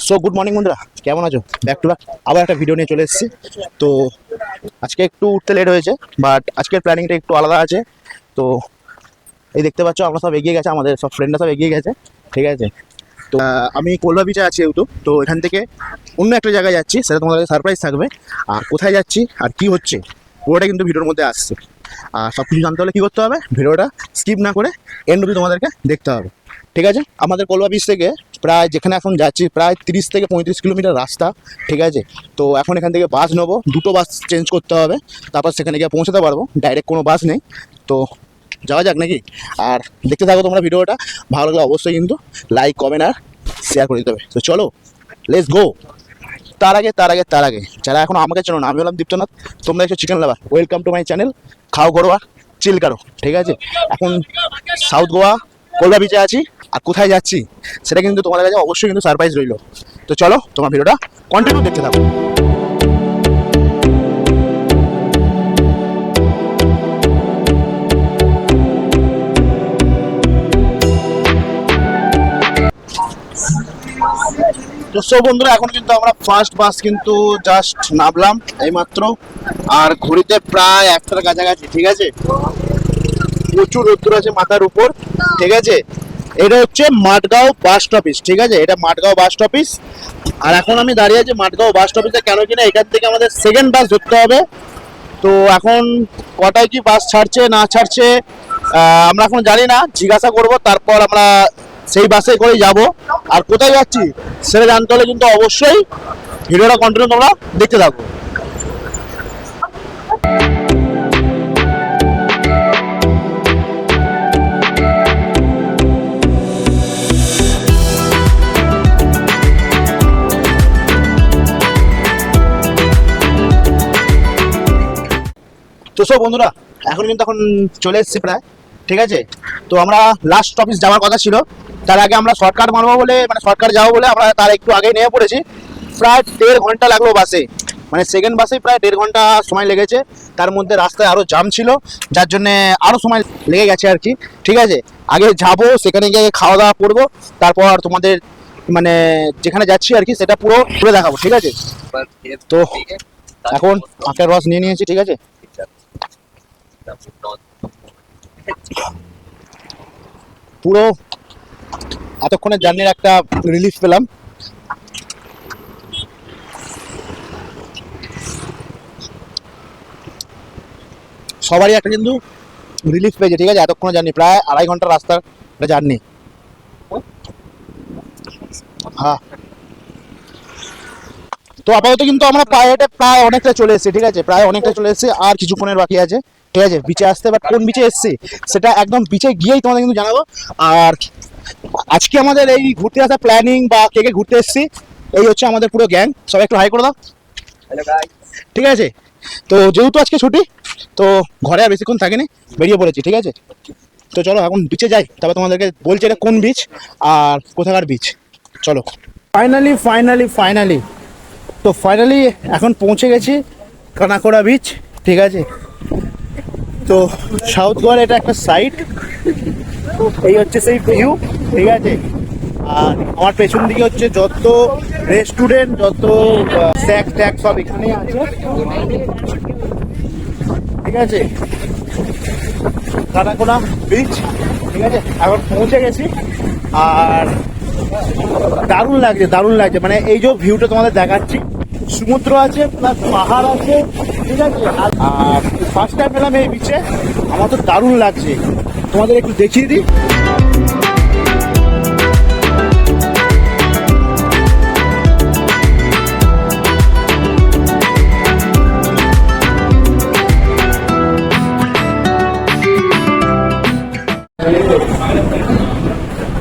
So good morning বন্ধুরা, কেমন আছো? ব্যাক টু ব্যাক আবার একটা ভিডিও নিয়ে চলে এসেছি। তো আজকে একটু উঠতে লেট হয়েছে, বাট আজকের প্ল্যানিংটা একটু আলাদা আছে। তো এই দেখতে পাচ্ছ আমরা সব এগিয়ে গেছে, আমাদের সব ফ্রেন্ডরা সব এগিয়ে গেছে, ঠিক আছে। তো আমি কোলবা বিচে আছি যেহেতু, তো এখান থেকে অন্য একটা জায়গায় যাচ্ছি, সেটা তোমাদের সারপ্রাইজ থাকবে। আর কোথায় যাচ্ছি আর কি হচ্ছে পুরোটা কিন্তু ভিডিওর মধ্যে আসছে। আর সব কিছু জানতে হলে কী করতে হবে, ভিডিওটা স্কিপ না করে এন্ড অবধি তোমাদেরকে দেখতে হবে, ঠিক আছে। আমাদের কোলবা বিচ থেকে প্রায় যেখানে এখন যাচ্ছি প্রায় 30 থেকে 35 কিলোমিটার রাস্তা, ঠিক আছে। তো এখন এখান থেকে বাস নেবো, দুটো বাস চেঞ্জ করতে হবে, তারপর সেখানে গিয়ে পৌঁছাতে পারবো। ডাইরেক্ট কোনো বাস নেই, তো যাওয়া যাক নাকি। আর দেখতে থাকো তোমরা ভিডিওটা, ভালো লাগলে অবশ্যই কিন্তু লাইক কমেন্ট আর শেয়ার করে দিতে হবে। তো চলো লেটস গো। তার আগে যারা এখন আমাকে চেনো না, আমি হলাম দীপ্তনাথ, তোমরা একটু chicken lover, welcome to my channel খাও ঘরোয়া চিল কারো, ঠিক আছে। এখন সাউথ গোয়া কোলবা বিচে আছি, আর কোথায় যাচ্ছি সেটা কিন্তু তোমাদের কাছে অবশ্যই কিন্তু সারপ্রাইজ রইলো। তো চলো তোমার ভিডিওটা কন্টিনিউ দেখতে থাকো। তো সব বন্ধুরা, এখন কিন্তু আমরা ফার্স্ট বাস কিন্তু জাস্ট নামলাম এইমাত্র, আর ঘড়িতে প্রায় 1টার কাছাকাছি, ঠিক আছে। প্রচুর রোদ্দুর আছে মাথার উপর, ঠিক আছে। এটা হচ্ছে মাঠগাঁও বাস স্টপিস, ঠিক আছে, এটা মাঠগাঁও বাস স্টপিস। আর এখন আমি দাঁড়িয়ে আছি মাঠগাঁও বাস স্টপিসে, কেন কিনা এখান থেকে আমাদের সেকেন্ড বাস ধরতে হবে। তো এখন কটায় কি বাস ছাড়ছে না ছাড়ছে আমরা এখন জানি না, জিজ্ঞাসা করব, তারপর আমরা সেই বাসে করে যাব। আর কোথায় যাচ্ছি সেটা জানতে হলে কিন্তু অবশ্যই ভিডিওটা কন্টিনিউ তোমরা দেখতে থাকো। তো সব বন্ধুরা, এখন কিন্তু চলে এসেছি প্রায়, ঠিক আছে। তো আমরা লাস্ট স্টপেজ যাওয়ার কথা ছিল, তার আগে আমরা শর্টকাট মারবো বলে, মানে শর্টকাট যাবো বলে আমরা তার একটু আগেই নেমে পড়েছি। প্রায় 1.5 ঘন্টা লাগলো বাসে, মানে সেকেন্ড বাসে প্রায় 1.5 ঘন্টা সময় লেগেছে। তার মধ্যে রাস্তায় আরও জাম ছিল, যার জন্যে আরও সময় লেগে গেছে আর কি, ঠিক আছে। আগে যাবো, সেখানে গিয়ে খাওয়া দাওয়া করবো, তারপর তোমাদের মানে যেখানে যাচ্ছি আর কি সেটা পুরো ঘুরে দেখাবো, ঠিক আছে। তো এখন আখের রস নিয়ে নিয়েছি, ঠিক আছে। পুরো এতক্ষণের জার্নির একটা রিলিফ পেলাম। সবারই একটা কিন্তু রিলিফ পেয়েছে, ঠিক আছে। এতক্ষণের জার্নি প্রায় 2.5 ঘন্টার রাস্তার জার্নি। হ্যাঁ, তো আপাতত কিন্তু আমরা পায়ে হেঁটে প্রায় অনেকটা চলে এসেছি, ঠিক আছে, প্রায় অনেকটা চলে এসেছি, আর কিছুক্ষণের বাকি আছে, ঠিক আছে, বিচে আসতে। বাট কোন বিচে এসেছি সেটা একদম বিচে গিয়েই তোমাদের কিন্তু জানাবো। আর আজকে আমাদের এই ঘুরতে আসা প্ল্যানিং বা কে কে ঘুরতে এসেছি, এই হচ্ছে আমাদের পুরো গ্যাং। সবাই একটু হাই করে দাও, ঠিক আছে। তো যেহেতু আজকে ছুটি, তো ঘরে আর বেশিক্ষণ থাকিনি, বেরিয়ে পড়েছি, ঠিক আছে। তো চলো এখন বিচে যাই, তারপর তোমাদেরকে বলছি এটা কোন বিচ আর কোথাকার বিচ। চলো ফাইনালি তো ফাইনালি এখন পৌঁছে গেছি কানাকোড়া বিচ, ঠিক আছে। তো সাউথ গোয়ার এটা একটা সাইড, এই হচ্ছে সেই ভিউ, ঠিক আছে। আর আমার পেছন দিকে হচ্ছে যত রেস্টুরেন্ট, যত স্ন্যাক্স ট্যাক্স সব এখানেই আছে, ঠিক আছে। কানাকোড়া বিচ, ঠিক আছে, এখন পৌঁছে গেছি। আর দারুণ লাগছে, মানে এই যে ভিউটা তোমাদের দেখাচ্ছি, সমুদ্র আছে প্লাস পাহাড় আছে, ঠিক আছে। আর ফার্স্ট টাইম এলাম এই বিচে, আমার তো দারুণ লাগছে, তোমাদের একটু দেখিয়ে দিই।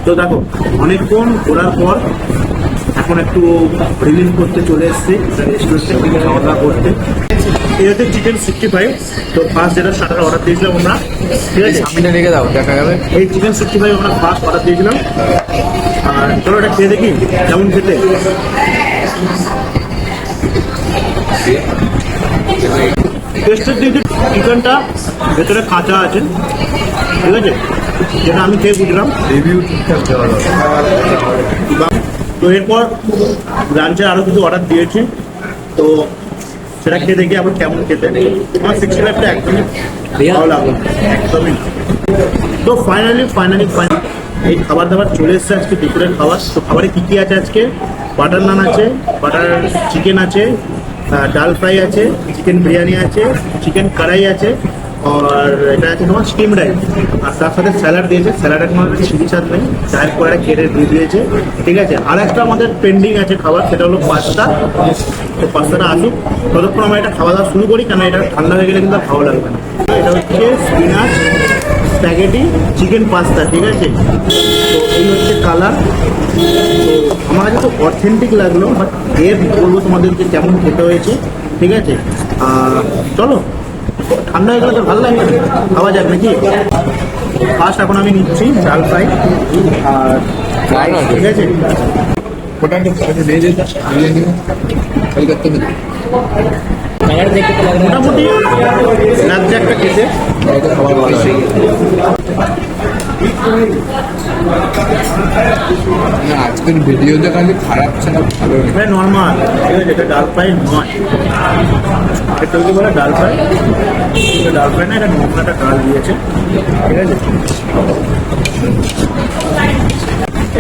তো দেখো, অনেকক্ষণ ঘোরার পর এখন একটু রিলিফ করতে চলে এসেছি রেস্টুরেন্টে খাওয়া দাওয়া করতে। এই হচ্ছে চিকেন 65। তো ফার্স্ট যেটা স্টার্টার অর্ডার দিয়েছিলাম আমরা, ঠিক আছে, সামনে রেখে দাও, দেখা যাবে। এই চিকেন 65 আমরা ফার্স্ট অর্ডার দিয়েছিলাম। আর চলো এটা খেয়ে দেখি কেমন খেতে। টেস্টের দিকে চিকেনটা ভেতরে কাঁচা আছে, ঠিক আছে, যেটা আমি খেয়ে বুঝলাম। রিভিউ ঠিকঠাক দেওয়া দরকার। তো এরপর লাঞ্চে আরও কিছু অর্ডার দিয়েছি, তো সেটা খেয়ে দেখি আবার কেমন খেতে। আমার 65টা একদমই ভালো লাগলো, একদমই। তো ফাইনালি এই খাবার দাবার চলে এসছে আজকে দুপুরের খাবার। তো খাবারে কী কী আছে আজকে? বাটার নান আছে, বাটার চিকেন আছে, ডাল ফ্রাই আছে, চিকেন বিরিয়ানি আছে, চিকেন কড়াই আছে, আর এটা আছে তোমার স্টিম রাইস, আর তার সাথে স্যালাড দিয়েছে। স্যালাডের কোনো সিঁড়ি সাথ নেই, চায়ের পরে কেটে দিয়ে দিয়েছে, ঠিক আছে। আর একটা আমাদের পেন্ডিং আছে খাবার, সেটা হলো পাস্তা। তো পাস্তাটা আসুক, ততক্ষণ আমরা এটা খাওয়া দাওয়া শুরু করি, কারণ এটা ঠান্ডা হয়ে গেলে কিন্তু আর ভালো লাগবে না। এটা হচ্ছে স্পিনাচ স্প্যাগেটি চিকেন পাস্তা, ঠিক আছে। তো এই হচ্ছে কালার। তো আমার কাছে তো অথেন্টিক লাগলো, বাট এর বলবো তোমাদেরকে কেমন খেতে হয়েছে, ঠিক আছে। চলো, ঠান্ডা হয়ে গেলে তো ভালো লাগবে, খাওয়া যাক নাকি। ফার্স্ট এখন আমি নিচ্ছি ডাল ফ্রাই আর রাইস, ঠিক আছে। মোটামুটি লাগছে একটা খেতে। আজকের ভিডিওতে খালি খারাপ ছাড়া ভালো এটা নর্মাল, ঠিক আছে। এটা ডাল ফ্রাই নয়, এটা কি বলে ডাল ফ্রাই। এটা ডাল ফ্রাই না, এটা নর্মাল একটা ডাল দিয়েছে, ঠিক আছে।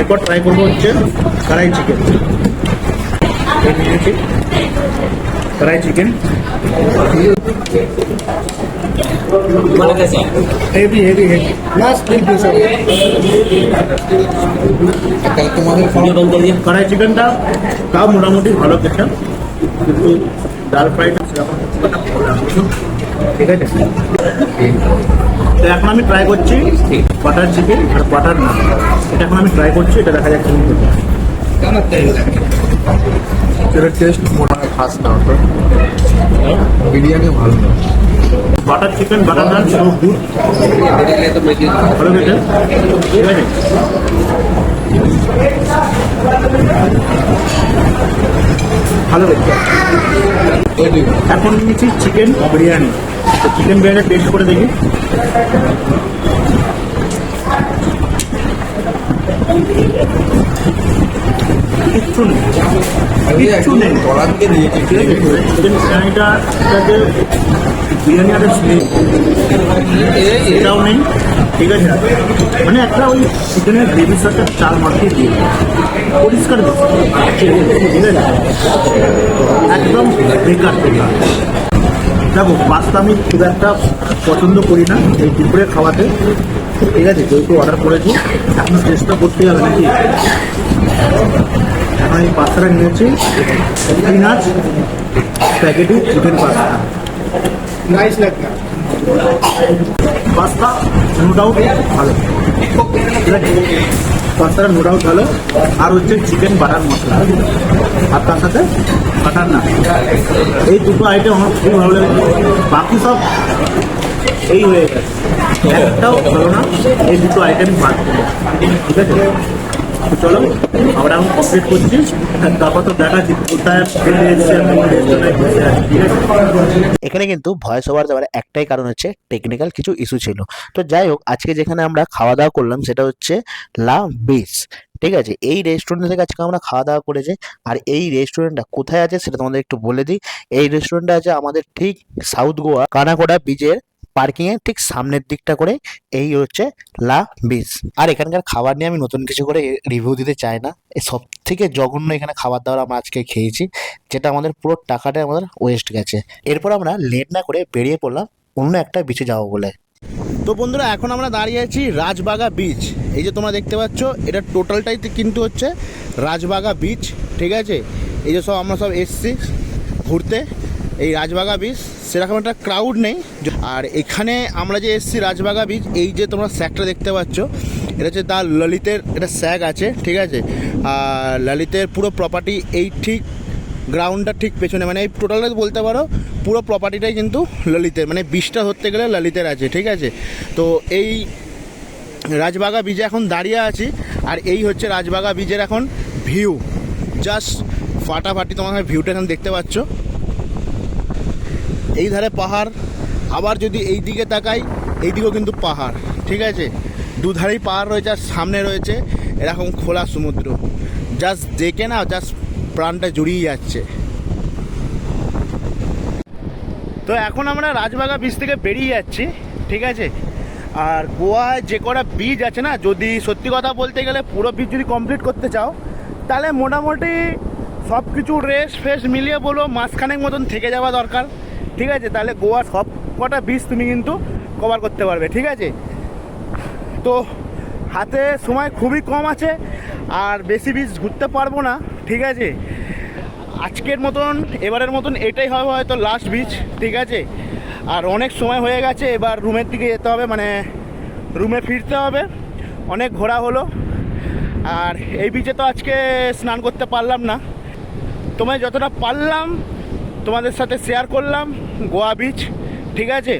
এরপর ট্রাই করবো হচ্ছে কড়াই চিকেন। নিয়েছি কড়াই চিকেন, হেভি হেভি হেভি তোমাদের কড়াই চিকেনটা তাও মোটামুটি ভালো খেতে, কিন্তু ডাল ফ্রাইটা সেরকম ভালো লাগছে, ঠিক আছে। তো এখন আমি ট্রাই করছি বাটার চিকেন আর বাটার নান। এটা এখন আমি ট্রাই করছি, এটা দেখা যাচ্ছে এটার টেস্ট মোটা খাস না, ওটা বিরিয়ানি ভালো না। বাটার চিকেন বাটার নান সব গুড, ভালো খেতে, ঠিক আছে। ভালো খেতে। এখন নিয়েছি চিকেন বিরিয়ানি। তো চিকেন বিরিয়ানি টেস্ট করে দেখি। কিচ্ছু নেই, কিচ্ছু নেই, ঠিক আছে। চিকেন বিরিয়ানিটা যে বিরিয়ানি আর স্মেল এটাও নেই, ঠিক আছে। মানে একটা ওই চিকেনের গ্রেভির সাথে চাল মাখিয়ে দিয়ে পরিষ্কার দিচ্ছে, ঠিক আছে। একদম বেকার বেকার। দেখো, পাস্তা আমি খুব একটা পছন্দ করি না এই দুপুরে খাওয়াতে, ঠিক আছে। যেহেতু অর্ডার করেছি, এখন চেষ্টা করতে হবে নাকি। এখন এই পাস্তাটা নিয়েছি spinach spaghetti chicken pasta, nice লাগবে। পাস্তা নো ডাউট ভালো, ঠিক আছে। পাস্তাটা নো ডাউট ভালো। আর হচ্ছে চিকেন বাটার মশলা, আর তার সাথে বাটার নান। এই দুটো আইটেম আমার খুবই ভালো লাগে। বাকি সব এই হয়ে গেছে, একটাও ভালো না। এই দুটো আইটেম বাদ, ঠিক আছে। তো চলো, আমরা এখন কমপ্লিট করছি, তারপর তো দেখাচ্ছি কোথায় ফেলে এসেছে, ঠিক আছে। এখানে কিন্তু ভয়েস ওভার দেওয়ার একটাই কারণ হচ্ছে টেকনিক্যাল কিছু ইস্যু ছিল। তো যাই হোক, আজকে যেখানে আমরা খাওয়া দাওয়া করলাম সেটা হচ্ছে লা বিচ, ঠিক আছে। এই রেস্টুরেন্ট থেকে আজকে আমরা খাওয়া দাওয়া করেছি। আর এই রেস্টুরেন্টটা কোথায় আছে সেটা তোমাদের একটু বলে দিই। এই রেস্টুরেন্টটা আছে আমাদের ঠিক সাউথ গোয়া কানাকোড়া বিচের পার্কিং এর ঠিক সামনের দিকটা করে এই হচ্ছে লা বিচ। আর এখানকার খাবার নিয়ে আমি নতুন কিছু করে রিভিউ দিতে চাই না। এই সব থেকে জঘন্য এখানে খাবার দাবার আমরা আজকে খেয়েছি, যেটা আমাদের পুরো টাকাটা আমাদের ওয়েস্ট গেছে। এরপর আমরা লেট না করে বেরিয়ে পড়লাম অন্য একটা বিচে যাবো বলে। তো বন্ধুরা, এখন আমরা দাঁড়িয়ে আছি রাজবাগা বিচ। এই যে তোমরা দেখতে পাচ্ছ, এটা টোটালটাই কিন্তু হচ্ছে রাজবাগা বিচ, ঠিক আছে। এই যে সব আমরা সব এসছি ঘুরতে এই রাজবাগা বিচ, সেরকম একটা ক্রাউড নেই। আর এখানে আমরা যে এসছি রাজবাগা বিচ, এই যে তোমরা স্যাগটা দেখতে পাচ্ছ, এটা হচ্ছে তার ললিতের একটা স্যাগ আছে, ঠিক আছে। আর ললিতের পুরো প্রপার্টি এই ঠিক গ্রাউন্ডটা ঠিক পেছনে, মানে এই টোটালটা বলতে পারো পুরো প্রপার্টিটাই কিন্তু ললিতের, মানে বিচটা ধরতে গেলে ললিতের আছে, ঠিক আছে। তো এই রাজবাগা বিচে এখন দাঁড়িয়ে আছি, আর এই হচ্ছে রাজবাগা বিচের এখন ভিউ, জাস্ট ফাটাফাটি। তোমার ভিউটা এখন দেখতে পাচ্ছ, এই ধারে পাহাড়, আবার যদি এই দিকে তাকাই এই দিকেও কিন্তু পাহাড়, ঠিক আছে। দুধারেই পাহাড় রয়েছে, আর সামনে রয়েছে এরকম খোলা সমুদ্র। জাস্ট দেখে না জাস্ট প্রাণটা জুড়িয়ে যাচ্ছে। তো এখন আমরা রাজবাগা বিচ থেকে বেরিয়ে যাচ্ছি, ঠিক আছে। আর গোয়ায় যে কটা বিচ আছে না, যদি সত্যি কথা বলতে গেলে পুরো বিচ যদি কমপ্লিট করতে চাও তাহলে মোটামুটি সব কিছু রেস্ট ফেস্ট মিলিয়ে বলো মাসখানেক মতন থেকে যাওয়া দরকার, ঠিক আছে। তাহলে গোয়ার সব কটা বিচ তুমি কিন্তু কভার করতে পারবে, ঠিক আছে। তো হাতে সময় খুবই কম আছে আর বেশি বিচ ঘুরতে পারবো না, ঠিক আছে। আজকের মতন এবারের মতন এটাই হবে হয়তো লাস্ট বিচ, ঠিক আছে। আর অনেক সময় হয়ে গেছে, এবার রুমের দিকে যেতে হবে, মানে রুমে ফিরতে হবে। অনেক ঘোরা হলো, আর এই বিচে তো আজকে স্নান করতে পারলাম না। তোমায় যতটা পারলাম তোমাদের সাথে শেয়ার করলাম গোয়া বিচ, ঠিক আছে।